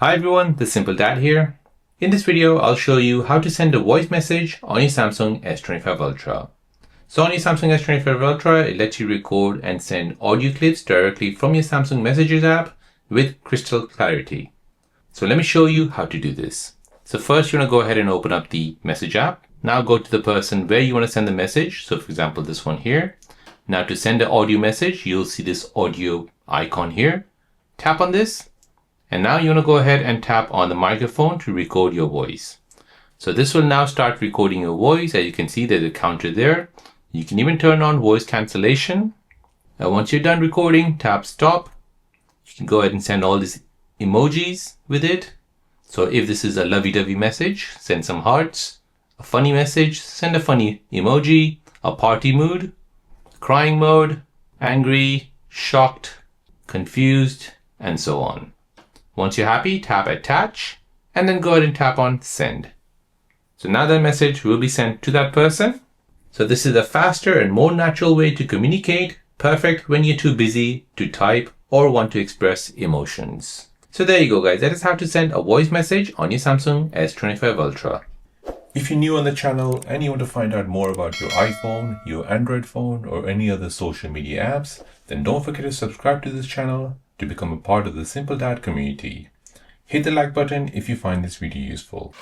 Hi everyone, the Simple Dad here. In this video, I'll show you how to send a voice message on your Samsung S25 Ultra. So on your Samsung S25 Ultra, it lets you record and send audio clips directly from your Samsung Messages app with crystal clarity. So let me show you how to do this. So first, you want to go ahead and open up the Message app. Now go to the person where you want to send the message. So for example, this one here. Now to send an audio message, you'll see this audio icon here. Tap on this. And now you want to go ahead and tap on the microphone to record your voice. So this will now start recording your voice. As you can see, there's a counter there. You can even turn on voice cancellation. Now once you're done recording, tap stop. You can go ahead and send all these emojis with it. So if this is a lovey-dovey message, send some hearts. A funny message, send a funny emoji. A party mood, crying mode, angry, shocked, confused, and so on. Once you're happy, tap attach and then go ahead and tap on send. So now that message will be sent to that person. So this is a faster and more natural way to communicate, perfect when you're too busy to type or want to express emotions. So there you go guys, that is how to send a voice message on your Samsung S25 Ultra. If you're new on the channel and you want to find out more about your iPhone, your Android phone, or any other social media apps, then don't forget to subscribe to this channel to become a part of the Simple Dad community. Hit the like button if you find this video useful.